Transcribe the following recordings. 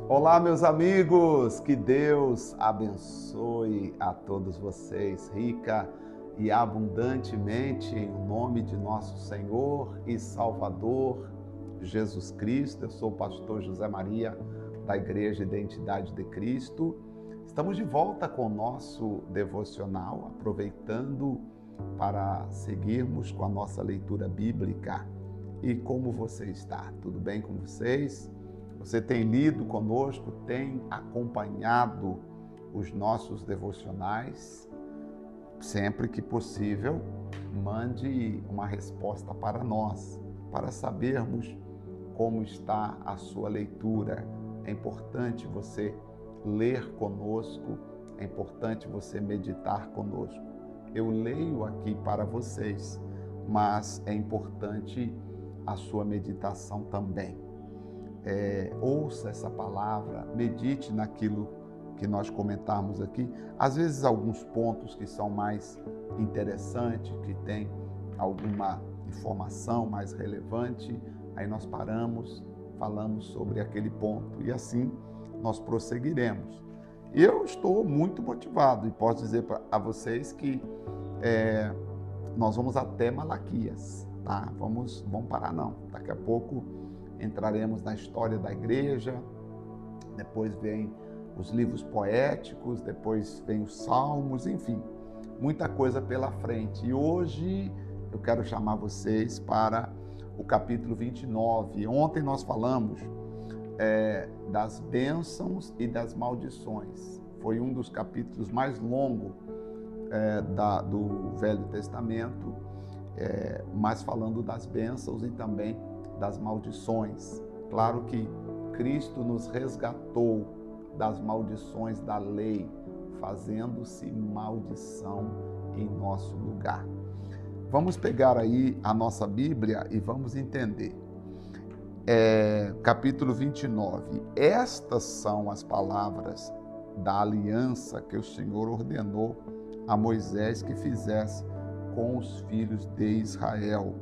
Olá, meus amigos, que Deus abençoe a todos vocês, rica e abundantemente, em nome de nosso Senhor e Salvador, Jesus Cristo. Eu sou o pastor José Maria, da Igreja Identidade de Cristo. Estamos de volta com o nosso devocional, aproveitando para seguirmos com a nossa leitura bíblica. E como você está? Tudo bem com vocês? Você tem lido conosco, tem acompanhado os nossos devocionais? Sempre que possível, mande uma resposta para nós, para sabermos como está a sua leitura. É importante você ler conosco, é importante você meditar conosco. Eu leio aqui para vocês, mas é importante a sua meditação também. Ouça essa palavra, medite naquilo que nós comentarmos aqui. Às vezes alguns pontos que são mais interessantes, que tem alguma informação mais relevante, aí nós paramos, falamos sobre aquele ponto e assim nós prosseguiremos. Eu estou muito motivado e posso dizer a vocês que nós vamos até Malaquias, tá? Vamos parar não, daqui a pouco entraremos na história da igreja, depois vem os livros poéticos, depois vem os salmos, enfim, muita coisa pela frente. E hoje eu quero chamar vocês para o capítulo 29. Ontem nós falamos das bênçãos e das maldições. Foi um dos capítulos mais longos do Velho Testamento, mas falando das bênçãos e também das maldições. Claro que Cristo nos resgatou das maldições da lei, fazendo-se maldição em nosso lugar. Vamos pegar aí a nossa Bíblia e vamos entender. Capítulo 29. Estas são as palavras da aliança que o Senhor ordenou a Moisés que fizesse com os filhos de Israel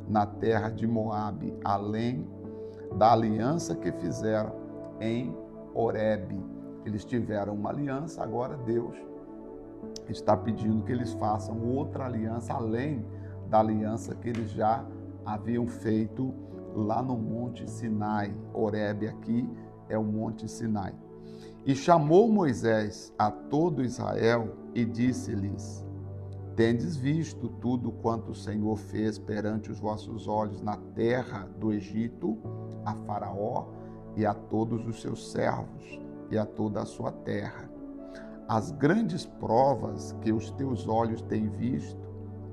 na terra de Moabe, além da aliança que fizeram em Horebe. Eles tiveram uma aliança, agora Deus está pedindo que eles façam outra aliança, além da aliança que eles já haviam feito lá no Monte Sinai. Horebe aqui é o Monte Sinai. E chamou Moisés a todo Israel e disse-lhes: tendes visto tudo quanto o Senhor fez perante os vossos olhos na terra do Egito, a Faraó e a todos os seus servos e a toda a sua terra. As grandes provas que os teus olhos têm visto,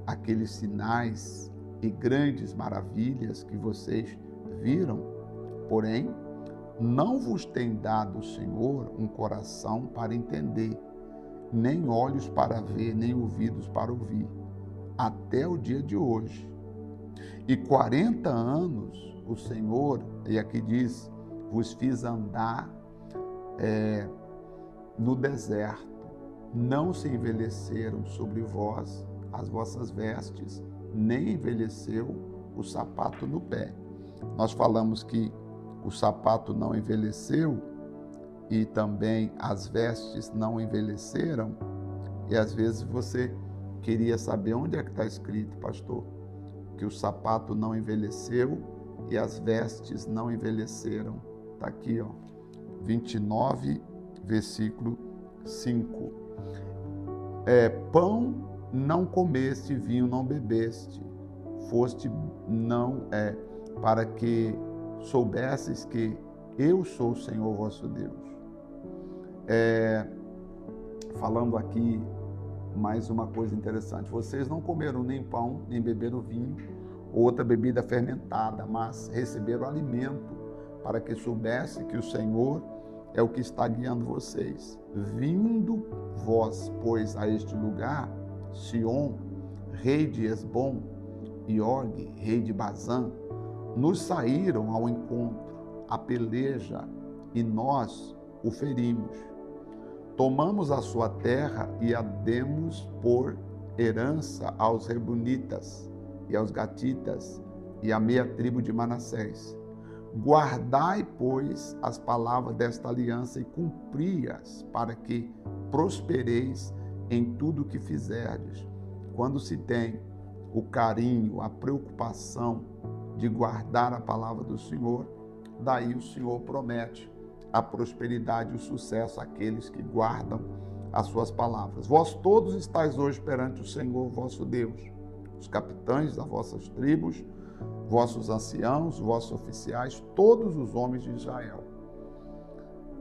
aqueles sinais e grandes maravilhas que vocês viram, porém, não vos tem dado o Senhor um coração para entender, nem olhos para ver, nem ouvidos para ouvir, até o dia de hoje. E 40 anos o Senhor, e aqui diz, vos fiz andar no deserto, não se envelheceram sobre vós as vossas vestes, nem envelheceu o sapato no pé. Nós falamos que o sapato não envelheceu, e também as vestes não envelheceram, e às vezes você queria saber onde é que está escrito, pastor, que o sapato não envelheceu e as vestes não envelheceram. Está aqui, ó, 29, versículo 5. Pão não comeste, vinho não bebeste, foste não para que soubesses que eu sou o Senhor vosso Deus. Falando aqui mais uma coisa interessante, vocês não comeram nem pão, nem beberam vinho ou outra bebida fermentada, mas receberam alimento para que soubesse que o Senhor é o que está guiando vocês. Vindo vós, pois, a este lugar, Sion, rei de Esbom, e Og, rei de Bazã, nos saíram ao encontro, a peleja, e nós o ferimos. Tomamos a sua terra e a demos por herança aos Rebunitas e aos Gatitas e à meia tribo de Manassés. Guardai, pois, as palavras desta aliança e cumpri-as, para que prospereis em tudo o que fizerdes. Quando se tem o carinho, a preocupação de guardar a palavra do Senhor, daí o Senhor promete a prosperidade e o sucesso àqueles que guardam as suas palavras. Vós todos estáis hoje perante o Senhor vosso Deus, os capitães das vossas tribos, vossos anciãos, vossos oficiais, todos os homens de Israel.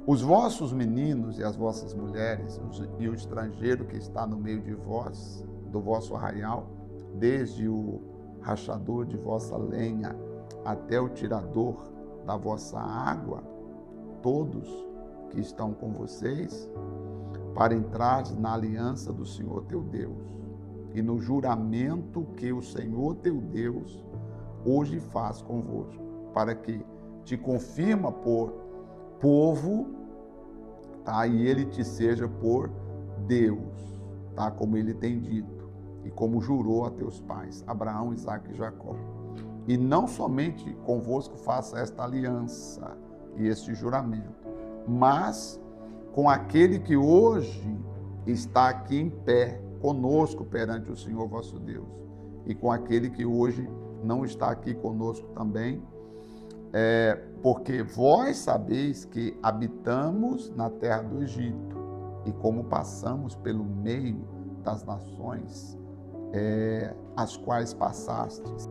Os vossos meninos e as vossas mulheres e o estrangeiro que está no meio de vós, do vosso arraial, desde o rachador de vossa lenha até o tirador da vossa água, todos que estão com vocês, para entrar na aliança do Senhor teu Deus e no juramento que o Senhor teu Deus hoje faz convosco, para que te confirma por povo, tá? E ele te seja por Deus, tá? Como ele tem dito e como jurou a teus pais, Abraão, Isaque e Jacó. E não somente convosco faça esta aliança e este juramento, mas com aquele que hoje está aqui em pé conosco perante o Senhor vosso Deus, e com aquele que hoje não está aqui conosco também, porque vós sabeis que habitamos na terra do Egito, e como passamos pelo meio das nações, as quais passastes.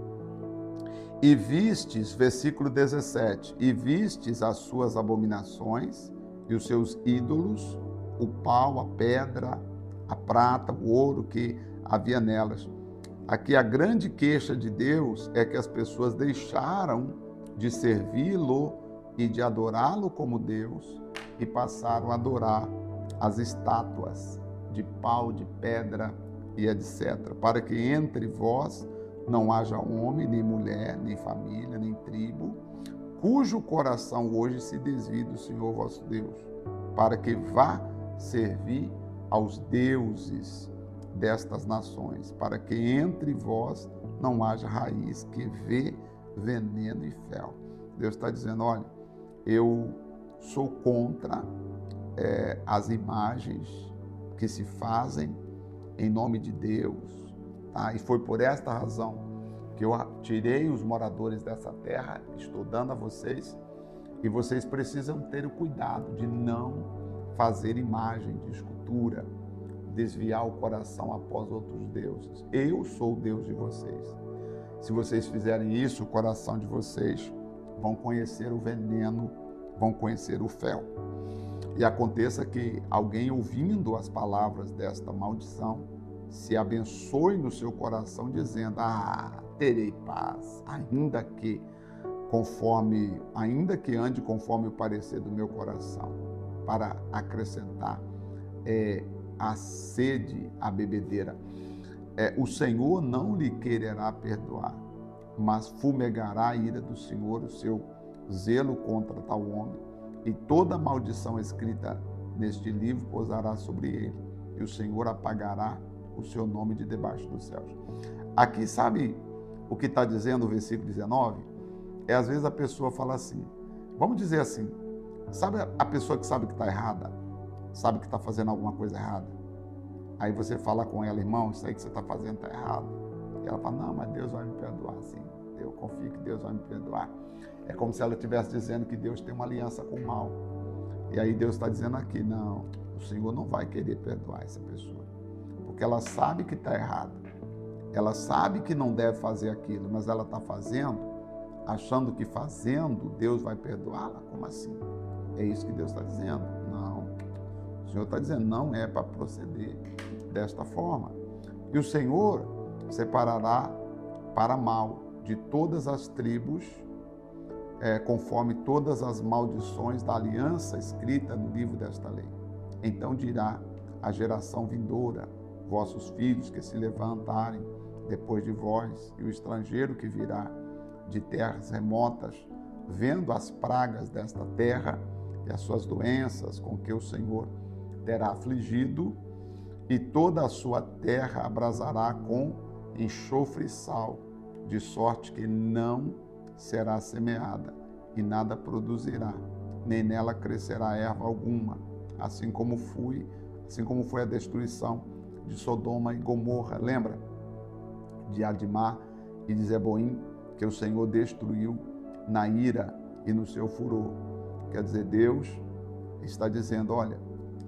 E vistes, versículo 17, e vistes as suas abominações e os seus ídolos, o pau, a pedra, a prata, o ouro que havia nelas. Aqui a grande queixa de Deus é que as pessoas deixaram de servi-lo e de adorá-lo como Deus e passaram a adorar as estátuas de pau, de pedra e etc. Para que entre vós não haja homem, nem mulher, nem família, nem tribo, cujo coração hoje se desvie do Senhor vosso Deus, para que vá servir aos deuses destas nações, para que entre vós não haja raiz que vê veneno e fel. Deus está dizendo, olha, eu sou contra as imagens que se fazem em nome de Deus, tá? E foi por esta razão que eu tirei os moradores dessa terra, estou dando a vocês, e vocês precisam ter o cuidado de não fazer imagem de escultura, desviar o coração após outros deuses. Eu sou o Deus de vocês. Se vocês fizerem isso, o coração de vocês vão conhecer o veneno, vão conhecer o fel. E aconteça que alguém ouvindo as palavras desta maldição, se abençoe no seu coração dizendo, terei paz, ainda que ande conforme o parecer do meu coração, para acrescentar a sede à bebedeira. O Senhor não lhe quererá perdoar, mas fumegará a ira do Senhor, o seu zelo contra tal homem, e toda maldição escrita neste livro pousará sobre ele, e o Senhor apagará o seu nome de debaixo dos céus. Aqui, sabe o que está dizendo o versículo 19? Às vezes a pessoa fala assim, vamos dizer assim, sabe a pessoa que sabe que está errada? Sabe que está fazendo alguma coisa errada? Aí você fala com ela, irmão, isso aí que você está fazendo está errado. E ela fala, não, mas Deus vai me perdoar, sim. Eu confio que Deus vai me perdoar. É como se ela estivesse dizendo que Deus tem uma aliança com o mal. E aí Deus está dizendo aqui, não, o Senhor não vai querer perdoar essa pessoa. Porque ela sabe que está errado. Ela sabe que não deve fazer aquilo, mas ela está fazendo, achando que fazendo Deus vai perdoá-la. Como assim? É isso que Deus está dizendo? Não. O Senhor está dizendo, não é para proceder desta forma. E o Senhor separará para mal de todas as tribos, conforme todas as maldições da aliança escrita no livro desta lei. Então dirá a geração vindoura, vossos filhos que se levantarem depois de vós, e o estrangeiro que virá de terras remotas, vendo as pragas desta terra e as suas doenças com que o Senhor terá afligido, e toda a sua terra abrasará com enxofre e sal, de sorte que não será semeada, e nada produzirá, nem nela crescerá erva alguma, assim como foi a destruição de Sodoma e Gomorra. Lembra de Admá e de Zeboim, que o Senhor destruiu na ira e no seu furor. Quer dizer, Deus está dizendo, olha,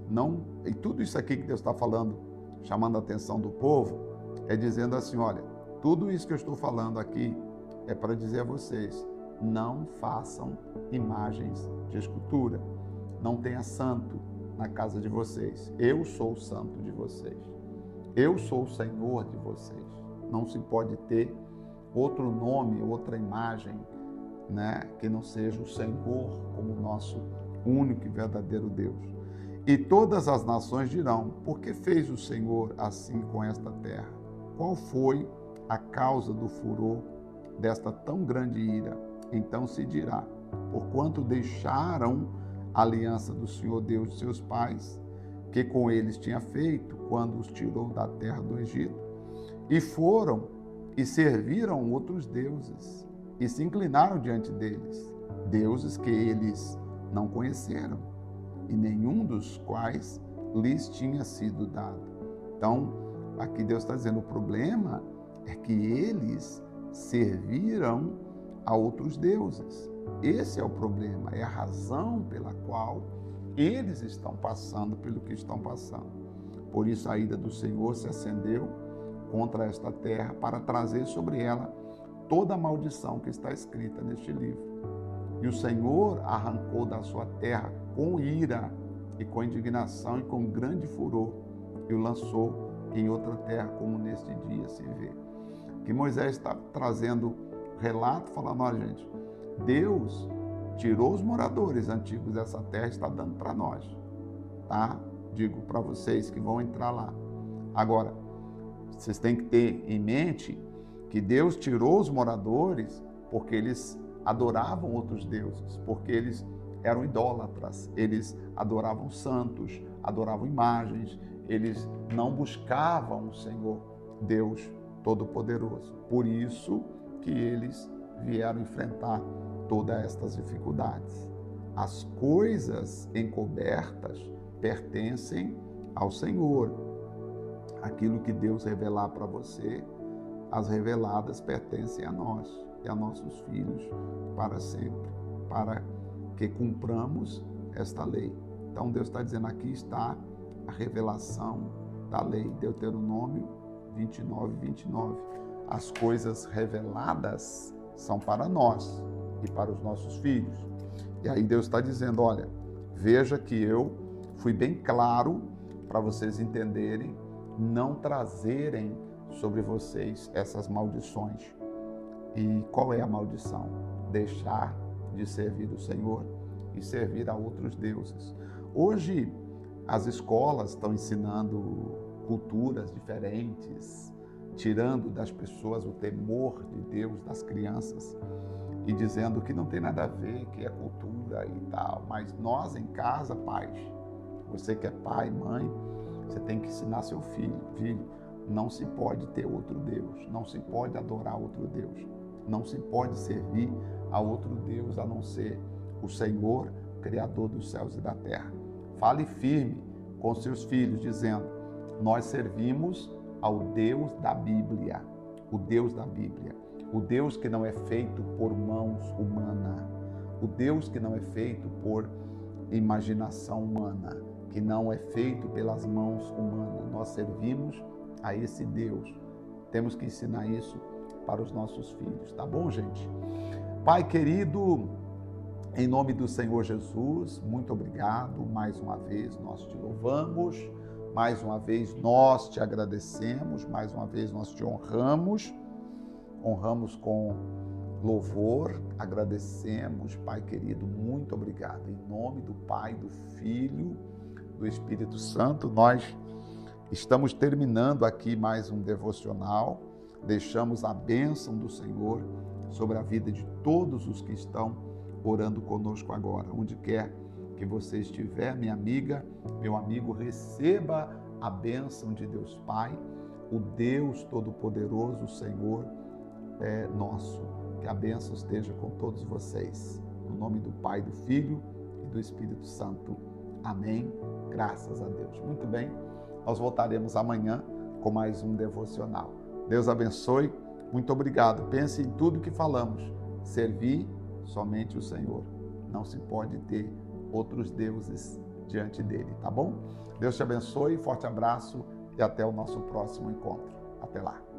não, e tudo isso aqui que Deus está falando, chamando a atenção do povo, é dizendo assim, olha, tudo isso que eu estou falando aqui é para dizer a vocês, não façam imagens de escultura, não tenha santo na casa de vocês, eu sou o santo de vocês, eu sou o Senhor de vocês, não se pode ter outro nome, outra imagem, né, que não seja o Senhor como nosso único e verdadeiro Deus. E todas as nações dirão, por que fez o Senhor assim com esta terra? Qual foi a causa do furor desta tão grande ira? Então se dirá, porquanto deixaram a aliança do Senhor Deus de seus pais, que com eles tinha feito quando os tirou da terra do Egito, e foram e serviram outros deuses, e se inclinaram diante deles, deuses que eles não conheceram, e nenhum dos quais lhes tinha sido dado. Então, aqui Deus está dizendo, o problema é que eles serviram a outros deuses. Esse é o problema, é a razão pela qual eles estão passando pelo que estão passando. Por isso a ira do Senhor se acendeu contra esta terra para trazer sobre ela toda a maldição que está escrita neste livro. E o Senhor arrancou da sua terra com ira e com indignação e com grande furor e o lançou em outra terra, como neste dia se vê. Que Moisés está trazendo relato, falando, olha gente, Deus tirou os moradores antigos dessa terra e está dando para nós, tá? Digo para vocês que vão entrar lá. Agora, vocês têm que ter em mente que Deus tirou os moradores porque eles adoravam outros deuses, porque eles eram idólatras, eles adoravam santos, adoravam imagens, eles não buscavam o Senhor, Deus Todo-Poderoso. Por isso que eles vieram enfrentar todas estas dificuldades. As coisas encobertas pertencem ao Senhor. Aquilo que Deus revelar para você, as reveladas pertencem a nós e a nossos filhos para sempre, para que cumpramos esta lei. Então Deus está dizendo, aqui está a revelação da lei, Deuteronômio 29, 29. As coisas reveladas são para nós e para os nossos filhos. E aí Deus está dizendo, olha, veja que eu fui bem claro para vocês entenderem, não trazerem sobre vocês essas maldições. E qual é a maldição? Deixar de servir o Senhor e servir a outros deuses. Hoje, as escolas estão ensinando culturas diferentes, tirando das pessoas o temor de Deus, das crianças, e dizendo que não tem nada a ver, que é cultura e tal. Mas nós em casa, pais, você que é pai, mãe, você tem que ensinar seu filho, não se pode ter outro Deus, não se pode adorar outro Deus, não se pode servir a outro Deus a não ser o Senhor, Criador dos céus e da terra. Fale firme com seus filhos, dizendo, nós servimos ao Deus da Bíblia, o Deus da Bíblia, o Deus que não é feito por mãos humanas, o Deus que não é feito por imaginação humana, que não é feito pelas mãos humanas. Nós servimos a esse Deus. Temos que ensinar isso para os nossos filhos, tá bom, gente? Pai querido, em nome do Senhor Jesus, muito obrigado. Mais uma vez nós te louvamos, mais uma vez nós te agradecemos, mais uma vez nós te honramos com louvor, agradecemos, Pai querido, muito obrigado. Em nome do Pai, do Filho, do Espírito Santo, nós estamos terminando aqui mais um devocional, deixamos a bênção do Senhor sobre a vida de todos os que estão orando conosco agora. Onde quer que você estiver, minha amiga, meu amigo, receba a bênção de Deus Pai, o Deus Todo-Poderoso, o Senhor é nosso. Que a bênção esteja com todos vocês. no nome do Pai, do Filho e do Espírito Santo. Amém. Graças a Deus. Muito bem, nós voltaremos amanhã com mais um devocional. Deus abençoe. Muito obrigado. Pense em tudo que falamos. Servir somente o Senhor. Não se pode ter outros deuses diante dele, tá bom? Deus te abençoe, forte abraço e até o nosso próximo encontro. Até lá.